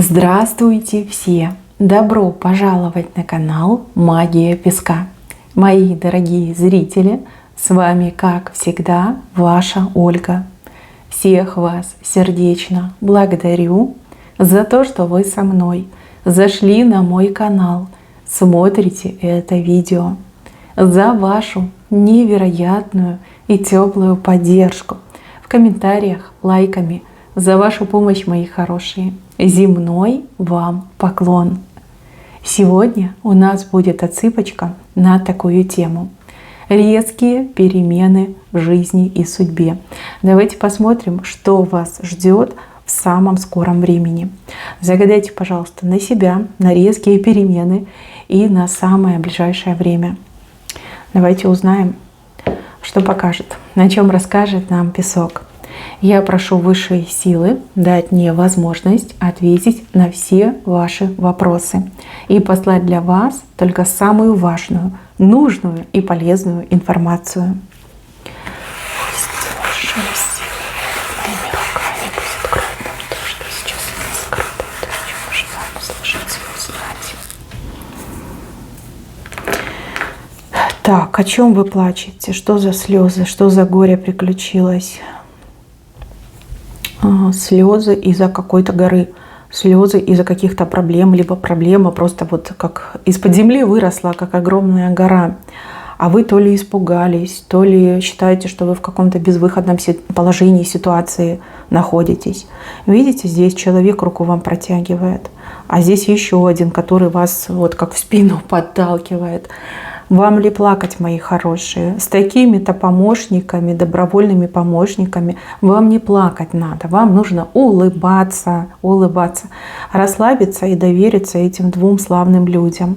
Здравствуйте все! Добро пожаловать на канал Магия Песка. Мои дорогие зрители, с вами, как всегда, ваша Ольга. Всех вас сердечно благодарю за то, что вы со мной зашли на мой канал, смотрите это видео, за вашу невероятную и теплую поддержку в комментариях, лайками, за вашу помощь, мои хорошие. Земной вам поклон. Сегодня у нас будет отсыпочка на такую тему. Резкие перемены в жизни и судьбе. Давайте посмотрим, что вас ждет в самом скором времени. Загадайте, пожалуйста, на себя, на резкие перемены и на самое ближайшее время. Давайте узнаем, что покажет, на чем расскажет нам песок. Я прошу высшие силы дать мне возможность ответить на все ваши вопросы и послать для вас только самую важную, нужную и полезную информацию. Так, о чем вы плачете? Что за слезы? Что за горе приключилось? Слезы из-за какой-то горы, слезы из-за каких-то проблем, либо проблема просто вот как из-под земли выросла, как огромная гора. А вы то ли испугались, то ли считаете, что вы в каком-то безвыходном положении, ситуации находитесь. Видите, здесь человек руку вам протягивает, а здесь еще один, который вас вот как в спину подталкивает. Вам ли плакать, мои хорошие? С такими-то помощниками, добровольными помощниками вам не плакать надо. Вам нужно улыбаться, расслабиться и довериться этим двум славным людям.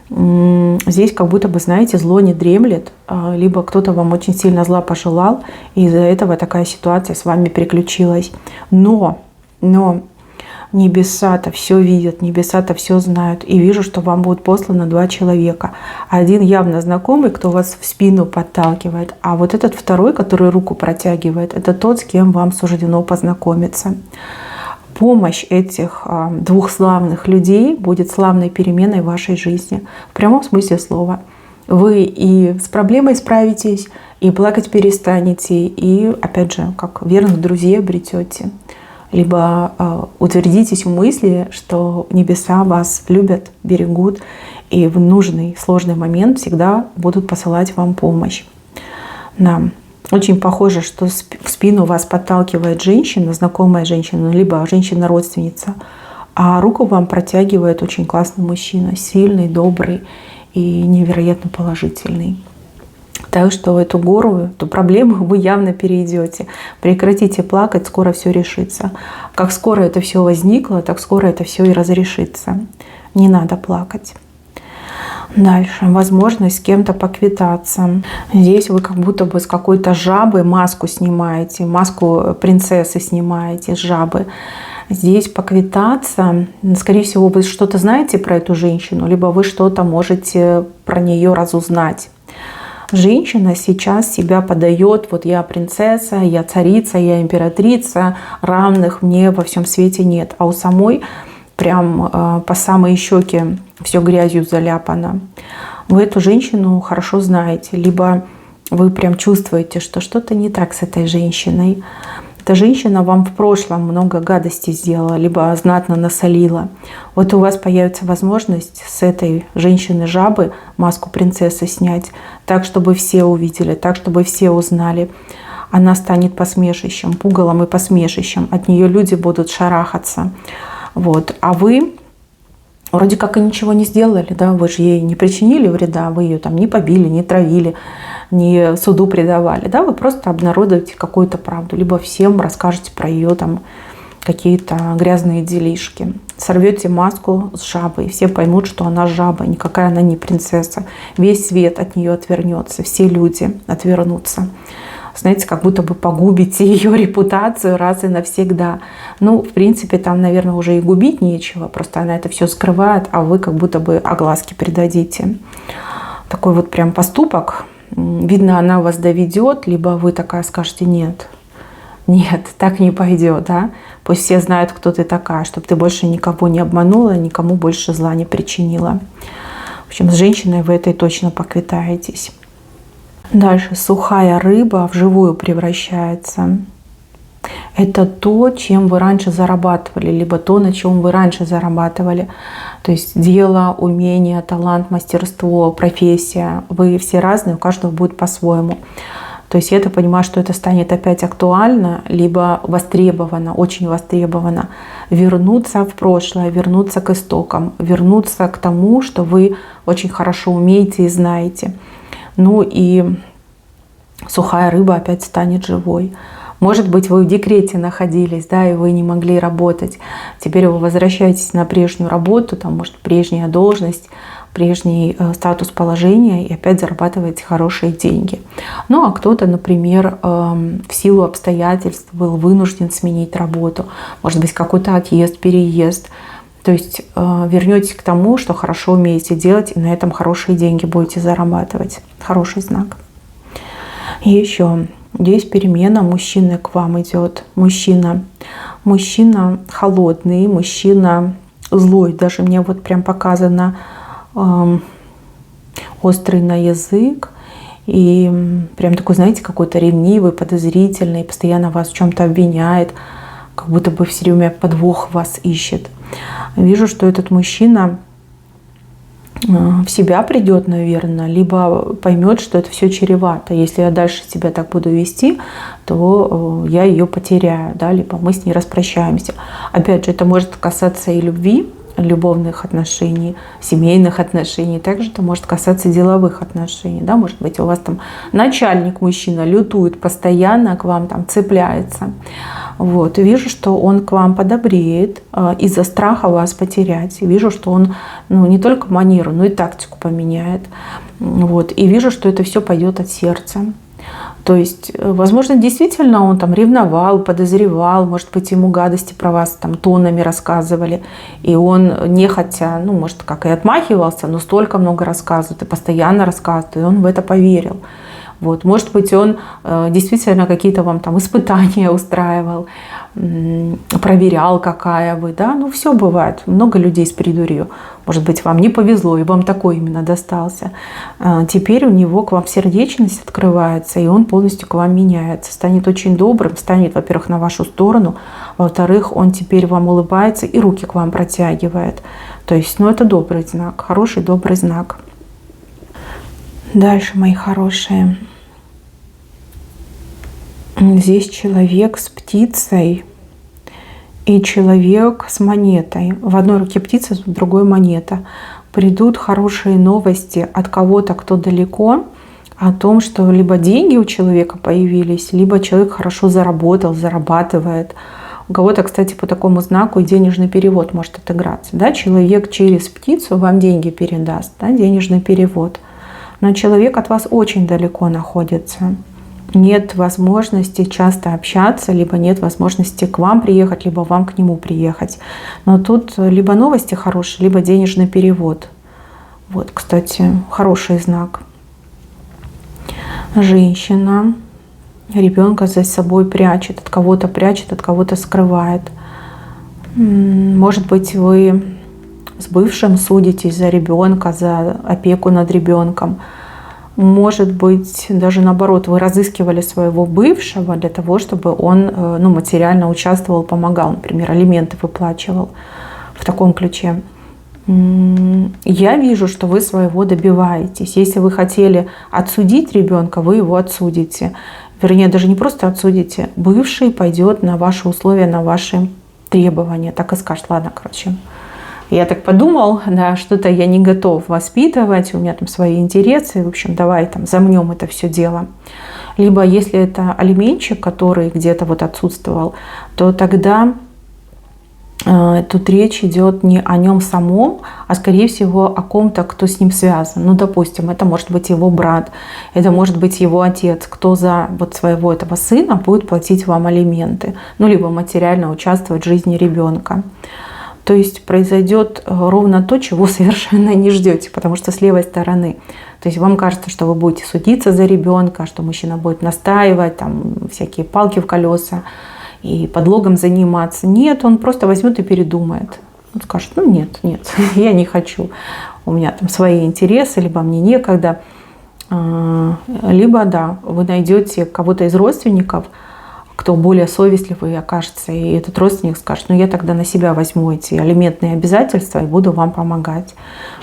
Здесь как будто бы, знаете, зло не дремлет, либо кто-то вам очень сильно зла пожелал, и из-за этого такая ситуация с вами приключилась. Но небеса-то все видят, небеса-то все знают. И вижу, что вам будут посланы два человека. Один явно знакомый, кто вас в спину подталкивает. А вот этот второй, который руку протягивает, это тот, с кем вам суждено познакомиться. Помощь этих двух славных людей будет славной переменой в вашей жизни. В прямом смысле слова. Вы и с проблемой справитесь, и плакать перестанете, и, опять же, как верных друзей обретете. Либо утвердитесь в мысли, что небеса вас любят, берегут, и в нужный, сложный момент всегда будут посылать вам помощь. Да. Очень похоже, что в спину вас подталкивает женщина, знакомая женщина, либо женщина-родственница, а руку вам протягивает очень классный мужчина, сильный, добрый и невероятно положительный. Так что эту гору, эту проблему вы явно перейдете. Прекратите плакать, скоро все решится. Как скоро это все возникло, так скоро это все и разрешится. Не надо плакать. Дальше. Возможность с кем-то поквитаться. Здесь вы как будто бы с какой-то жабы маску снимаете, маску принцессы снимаете с жабы. Здесь поквитаться, скорее всего, вы что-то знаете про эту женщину, либо вы что-то можете про нее разузнать. Женщина сейчас себя подает, вот я принцесса, я царица, я императрица, равных мне во всем свете нет. А у самой прям по самые щеки все грязью заляпано. Вы эту женщину хорошо знаете, либо вы прям чувствуете, что что-то не так с этой женщиной. Эта женщина вам в прошлом много гадостей сделала, либо знатно насолила. Вот у вас появится возможность с этой женщины-жабы маску принцессы снять, так, чтобы все увидели, так, чтобы все узнали. Она станет посмешищем, пугалом и посмешищем. От нее люди будут шарахаться. Вот. А вы вроде как и ничего не сделали, да? Вы же ей не причинили вреда, вы ее там не побили, не травили, не суду предавали, да? Вы просто обнародуете какую-то правду, либо всем расскажете про ее там какие-то грязные делишки. Сорвете маску с жабой, все поймут, что она жаба, никакая она не принцесса. Весь свет от нее отвернется, все люди отвернутся. Знаете, как будто бы погубите ее репутацию раз и навсегда. Ну, в принципе, там, наверное, уже и губить нечего. Просто она это все скрывает, а вы как будто бы огласки придадите. Такой вот прям поступок. Видно, она вас доведет, либо вы такая скажете: нет, Нет, так не пойдет, да? Пусть все знают, кто ты такая, чтобы ты больше никого не обманула, никому больше зла не причинила. В общем, с женщиной вы этой точно поквитаетесь. Дальше сухая рыба в живую превращается. Это то, чем вы раньше зарабатывали, либо то, на чем вы раньше зарабатывали. То есть дело, умение, талант, мастерство, профессия. Вы все разные, у каждого будет по-своему. То есть я-то понимаю, что это станет опять актуально, либо востребовано, очень востребовано. Вернуться в прошлое, вернуться к истокам, вернуться к тому, что вы очень хорошо умеете и знаете. Ну и сухая рыба опять станет живой. Может быть, вы в декрете находились, да, и вы не могли работать. Теперь вы возвращаетесь на прежнюю работу, там, может, прежняя должность, прежний статус положения, и опять зарабатываете хорошие деньги. Ну, а кто-то, например, в силу обстоятельств был вынужден сменить работу. Может быть, какой-то отъезд, переезд. То есть вернетесь к тому, что хорошо умеете делать, и на этом хорошие деньги будете зарабатывать. Хороший знак. И еще здесь перемена, мужчина к вам идет. Мужчина холодный, мужчина злой. Даже мне вот прям показано острый на язык. И прям такой, знаете, какой-то ревнивый, подозрительный, постоянно вас в чем-то обвиняет, как будто бы все время подвох вас ищет. Вижу, что этот мужчина в себя придет, наверное, либо поймет, что это все чревато. Если я дальше себя так буду вести, то я ее потеряю, да, либо мы с ней распрощаемся. Опять же, это может касаться и любви, любовных отношений, семейных отношений. Также это может касаться деловых отношений. Да? Может быть, у вас там начальник мужчина лютует постоянно, к вам там цепляется. Вот. И вижу, что он к вам подобреет из-за страха вас потерять. И вижу, что он не только манеру, но и тактику поменяет. Вот. И вижу, что это все пойдет от сердца. То есть, возможно, действительно он там ревновал, подозревал, может быть, ему гадости про вас там тоннами рассказывали, и он нехотя, может, как и отмахивался, но столько много рассказывает, и постоянно рассказывает, и он в это поверил. Вот. Может быть, он действительно какие-то вам там испытания устраивал, проверял, какая вы, да, все бывает. Много людей с придурью. Может быть, вам не повезло, и вам такой именно достался. Теперь у него к вам сердечность открывается, и он полностью к вам меняется. Станет очень добрым, станет, во-первых, на вашу сторону, во-вторых, он теперь вам улыбается и руки к вам протягивает. То есть, это добрый знак, хороший, добрый знак. Дальше, мои хорошие. Здесь человек с птицей и человек с монетой. В одной руке птица, в другой монета. Придут хорошие новости от кого-то, кто далеко, о том, что либо деньги у человека появились, либо человек хорошо заработал, зарабатывает. У кого-то, кстати, по такому знаку и денежный перевод может отыграться. Да? Человек через птицу вам деньги передаст, да? Денежный перевод. Но человек от вас очень далеко находится. Нет возможности часто общаться, либо нет возможности к вам приехать, либо вам к нему приехать. Но тут либо новости хорошие, либо денежный перевод. Вот, кстати, хороший знак. Женщина ребенка за собой прячет, от кого-то скрывает. Может быть, вы с бывшим судитесь за ребенка, за опеку над ребенком. Может быть, даже наоборот, вы разыскивали своего бывшего для того, чтобы он материально участвовал, помогал, например, алименты выплачивал в таком ключе. Я вижу, что вы своего добиваетесь. Если вы хотели отсудить ребенка, вы его отсудите. Вернее, даже не просто отсудите. Бывший пойдет на ваши условия, на ваши требования. Так и скажет: ладно, короче, я так подумал, да, что-то я не готов воспитывать, у меня там свои интересы, в общем, давай там замнем это все дело. Либо если это алименщик, который где-то вот отсутствовал, то тогда тут речь идет не о нем самом, а скорее всего о ком-то, кто с ним связан. Допустим, это может быть его брат, это может быть его отец, кто за вот своего этого сына будет платить вам алименты, либо материально участвовать в жизни ребенка. То есть произойдет ровно то, чего совершенно не ждете, потому что с левой стороны. То есть вам кажется, что вы будете судиться за ребенка, что мужчина будет настаивать, там всякие палки в колеса и подлогом заниматься. Нет, он просто возьмет и передумает. Он скажет: ну нет, я не хочу. У меня там свои интересы, либо мне некогда. Либо, да, вы найдете кого-то из родственников, кто более совестливый окажется, и этот родственник скажет: ну я тогда на себя возьму эти алиментные обязательства и буду вам помогать.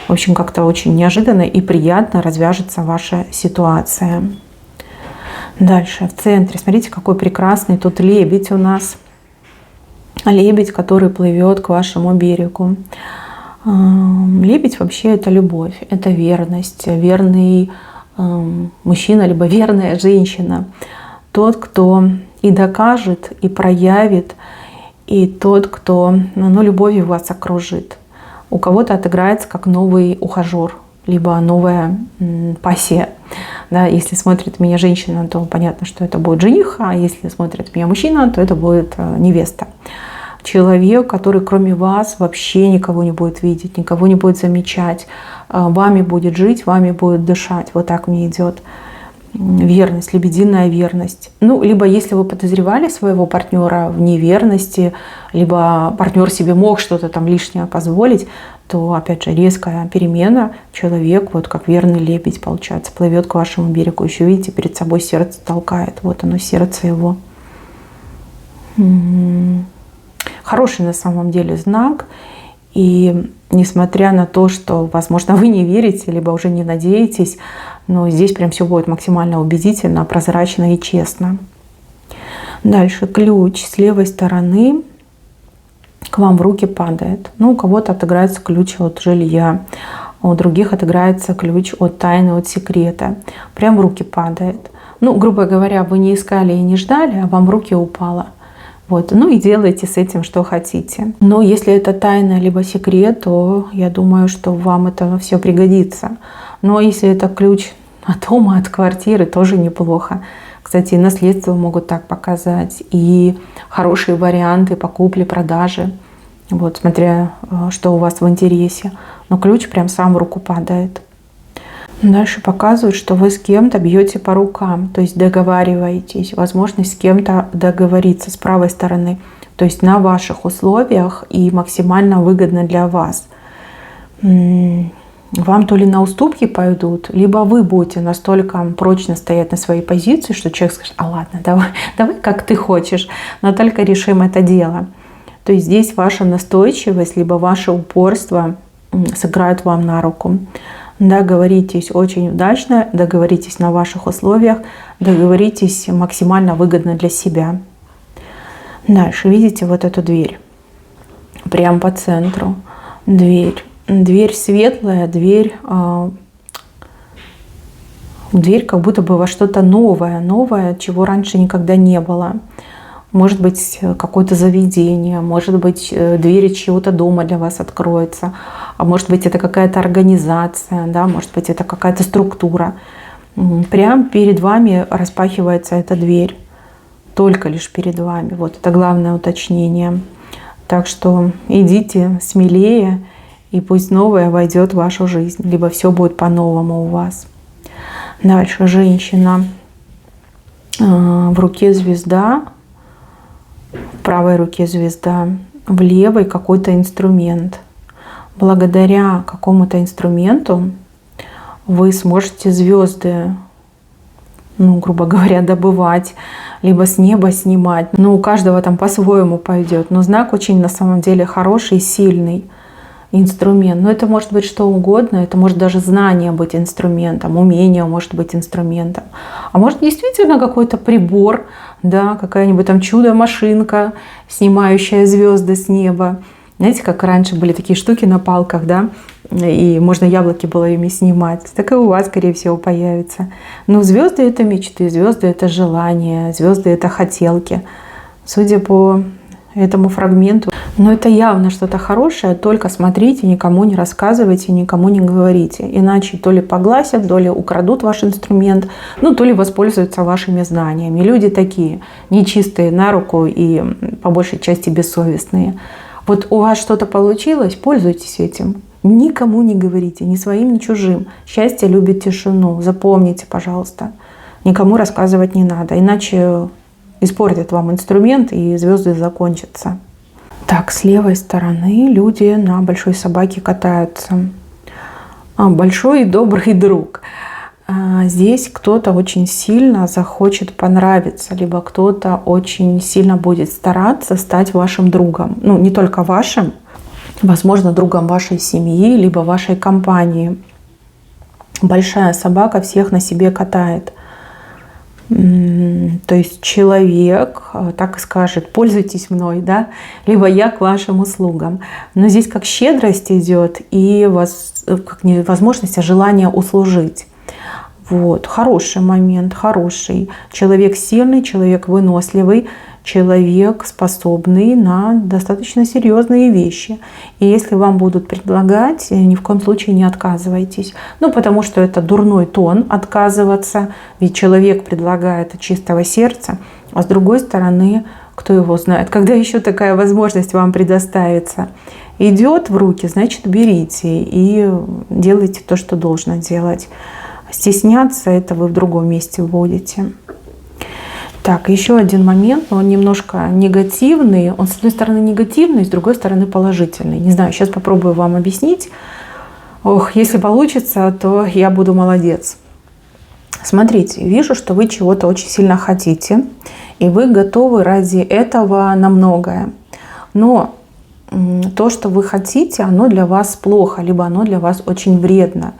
В общем, как-то очень неожиданно и приятно развяжется ваша ситуация. Дальше, в центре, смотрите, какой прекрасный тут лебедь у нас. Лебедь, который плывет к вашему берегу. Лебедь вообще это любовь, это верность, верный мужчина, либо верная женщина. Тот, кто и докажет, и проявит, и тот, кто любовью вас окружит. У кого-то отыграется как новый ухажер, либо новая пассия. Да, если смотрит меня женщина, то понятно, что это будет жених, а если смотрит меня мужчина, то это будет невеста. Человек, который кроме вас вообще никого не будет видеть, никого не будет замечать, вами будет жить, вами будет дышать. Вот так мне идет верность, лебединая верность. Ну, либо если вы подозревали своего партнера в неверности, либо партнер себе мог что-то там лишнее позволить, то, опять же, резкая перемена. Человек, вот как верный лебедь, получается, плывет к вашему берегу. Еще, видите, перед собой сердце толкает. Вот оно, сердце его. Хороший на самом деле знак. И несмотря на то, что, возможно, вы не верите, либо уже не надеетесь, но здесь прям все будет максимально убедительно, прозрачно и честно. Дальше ключ с левой стороны к вам в руки падает. Ну, у кого-то отыграется ключ от жилья, у других отыграется ключ от тайны, от секрета. Прям в руки падает. Ну, грубо говоря, вы не искали и не ждали, а вам в руки упало. Вот. Ну и делайте с этим, что хотите. Но если это тайна либо секрет, то я думаю, что вам это все пригодится. Но если это ключ от дома, от квартиры, тоже неплохо. Кстати, наследство могут так показать. И хорошие варианты по купле-продаже. Вот, смотря, что у вас в интересе. Но ключ прям сам в руку падает. Дальше показывают, что вы с кем-то бьете по рукам, то есть договариваетесь, возможность с кем-то договориться с правой стороны, то есть на ваших условиях и максимально выгодно для вас. Вам то ли на уступки пойдут, либо вы будете настолько прочно стоять на своей позиции, что человек скажет: а ладно, давай как ты хочешь, но только решим это дело. То есть здесь ваша настойчивость, либо ваше упорство сыграют вам на руку. Договоритесь очень удачно, договоритесь на ваших условиях, договоритесь максимально выгодно для себя. Дальше видите вот эту дверь, прямо по центру. Дверь светлая, дверь как будто бы во что-то новое, чего раньше никогда не было. Может быть, какое-то заведение, может быть, двери чьего-то дома для вас откроются, а может быть, это какая-то организация, да, может быть, это какая-то структура. Прямо перед вами распахивается эта дверь, только лишь перед вами. Вот это главное уточнение. Так что идите смелее, и пусть новое войдет в вашу жизнь, либо все будет по-новому у вас. Дальше женщина, в руке звезда. В правой руке звезда, в левой какой-то инструмент. Благодаря какому-то инструменту вы сможете звезды, грубо говоря, добывать, либо с неба снимать. У каждого там по-своему пойдет. Но знак очень на самом деле хороший, сильный инструмент. Но это может быть что угодно. Это может даже знание быть инструментом, умение может быть инструментом. А может действительно какой-то прибор, да, какая-нибудь там чудо-машинка, снимающая звезды с неба. Знаете, как раньше были такие штуки на палках, да, и можно яблоки было ими снимать. Так и у вас, скорее всего, появится. Но звезды — это мечты, звезды — это желания, звезды — это хотелки. Судя по этому фрагменту. Но это явно что-то хорошее, только смотрите, никому не рассказывайте, никому не говорите. Иначе то ли погласят, то ли украдут ваш инструмент, то ли воспользуются вашими знаниями. Люди такие, нечистые на руку и по большей части бессовестные. Вот у вас что-то получилось, пользуйтесь этим. Никому не говорите, ни своим, ни чужим. Счастье любит тишину. Запомните, пожалуйста. Никому рассказывать не надо, иначе испортят вам инструмент и звезды закончатся. Так, с левой стороны люди на большой собаке катаются. Большой и добрый друг. Здесь кто-то очень сильно захочет понравиться, либо кто-то очень сильно будет стараться стать вашим другом. Ну, не только вашим, возможно, другом вашей семьи, либо вашей компании. Большая собака всех на себе катает. То есть человек так и скажет: пользуйтесь мной, да, либо я к вашим услугам. Но здесь как щедрость идет и как не возможность, а желание услужить. Вот. Хороший момент, хороший. Человек сильный, человек выносливый, человек способный на достаточно серьезные вещи. И если вам будут предлагать, ни в коем случае не отказывайтесь. Ну, потому что это дурной тон отказываться, ведь человек предлагает от чистого сердца, а с другой стороны, кто его знает, когда еще такая возможность вам предоставится. Идет в руки, значит, берите и делайте то, что должно делать. Стесняться — это вы в другом месте будете. Так, еще один момент, но он немножко негативный. Он, с одной стороны, негативный, с другой стороны, положительный. Не знаю, сейчас попробую вам объяснить. Ох, если получится, то я буду молодец. Смотрите, вижу, что вы чего-то очень сильно хотите, и вы готовы ради этого на многое. Но то, что вы хотите, оно для вас плохо, либо оно для вас очень вредно.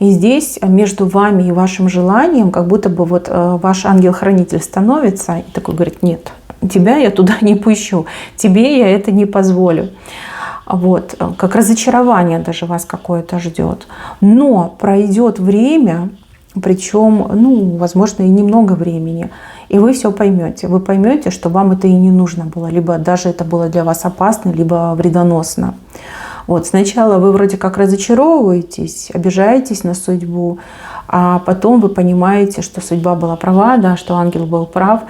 И здесь между вами и вашим желанием как будто бы вот ваш ангел-хранитель становится и такой говорит: нет, тебя я туда не пущу, тебе я это не позволю. Вот, как разочарование даже вас какое-то ждет. Но пройдет время, причем, возможно, и немного времени, и вы все поймете. Вы поймете, что вам это и не нужно было, либо даже это было для вас опасно, либо вредоносно. Вот, сначала вы вроде как разочаровываетесь, обижаетесь на судьбу, а потом вы понимаете, что судьба была права, да, что ангел был прав,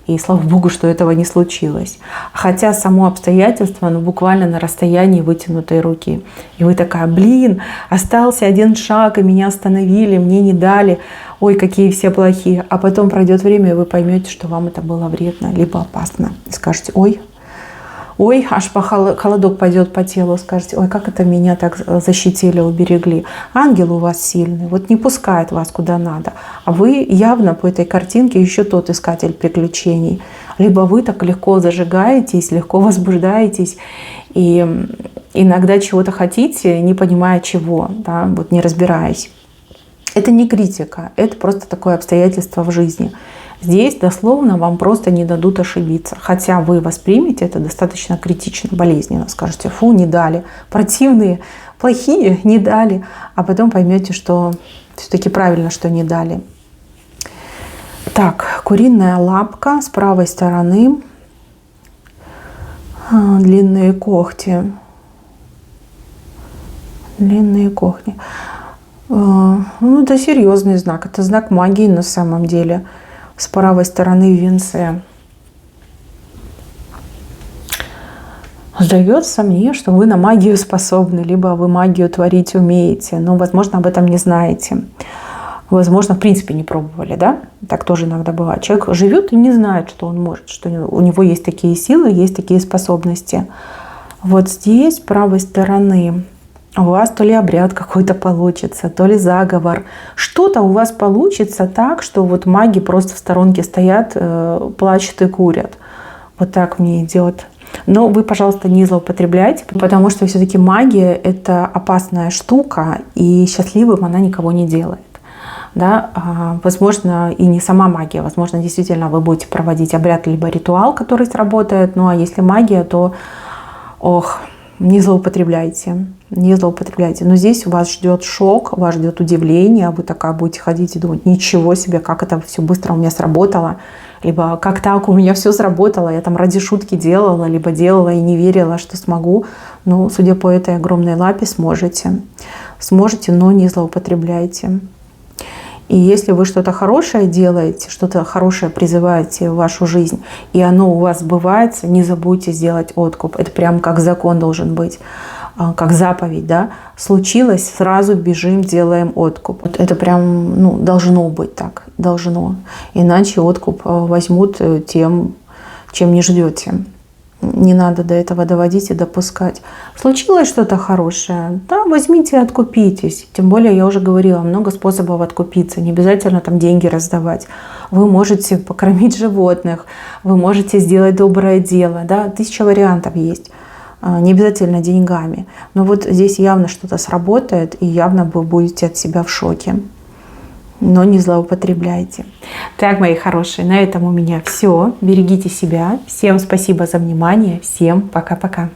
и слава Богу, что этого не случилось. Хотя само обстоятельство, буквально на расстоянии вытянутой руки. И вы такая: блин, остался один шаг, и меня остановили, мне не дали. Ой, какие все плохие. А потом пройдет время, и вы поймете, что вам это было вредно, либо опасно. И скажете: ой, аж холодок пойдет по телу, скажете: ой, как это меня так защитили, уберегли. Ангел у вас сильный, вот не пускает вас куда надо. А вы явно по этой картинке еще тот искатель приключений. Либо вы так легко зажигаетесь, легко возбуждаетесь, и иногда чего-то хотите, не понимая чего, да, вот не разбираясь. Это не критика, это просто такое обстоятельство в жизни. Здесь дословно вам просто не дадут ошибиться. Хотя вы воспримете это достаточно критично, болезненно. Скажете: фу, не дали. Противные, плохие, не дали. А потом поймете, что все-таки правильно, что не дали. Так, куриная лапка с правой стороны. Длинные когти. Длинные когти. Это серьезный знак. Это знак магии на самом деле. С правой стороны в венце. Сдается мне, что вы на магию способны, либо вы магию творить умеете, но, возможно, об этом не знаете. Возможно, в принципе, не пробовали, да? Так тоже иногда бывает. Человек живет и не знает, что он может, что у него есть такие силы, есть такие способности. Вот здесь, с правой стороны, у вас то ли обряд какой-то получится, то ли заговор. Что-то у вас получится так, что вот маги просто в сторонке стоят, плачут и курят. Вот так мне идет. Но вы, пожалуйста, не злоупотребляйте, потому что все-таки магия — это опасная штука, и счастливым она никого не делает. Да? Возможно, и не сама магия. Возможно, действительно вы будете проводить обряд либо ритуал, который сработает. Ну а если магия, то не злоупотребляйте. Не злоупотребляйте. Но здесь вас ждет шок, вас ждет удивление. Вы такая будете ходить и думать: ничего себе, как это все быстро у меня сработало. Либо как так у меня все сработало. Я там ради шутки делала, либо делала и не верила, что смогу. Но судя по этой огромной лапе, сможете. Сможете, но не злоупотребляйте. И если вы что-то хорошее делаете, что-то хорошее призываете в вашу жизнь, и оно у вас сбывается, не забудьте сделать откуп. Это прям как закон должен быть, как заповедь, да. Случилось, сразу бежим, делаем откуп. Вот это прям, ну, должно быть так, должно. Иначе откуп возьмут тем, чем не ждете. Не надо до этого доводить и допускать. Случилось что-то хорошее, да, возьмите и откупитесь. Тем более, я уже говорила, много способов откупиться. Не обязательно там деньги раздавать. Вы можете покормить животных, вы можете сделать доброе дело. Да? 1000 вариантов есть. Не обязательно деньгами. Но вот здесь явно что-то сработает, и явно вы будете от себя в шоке. Но не злоупотребляйте. Так, мои хорошие, на этом у меня все. Берегите себя. Всем спасибо за внимание. Всем пока-пока.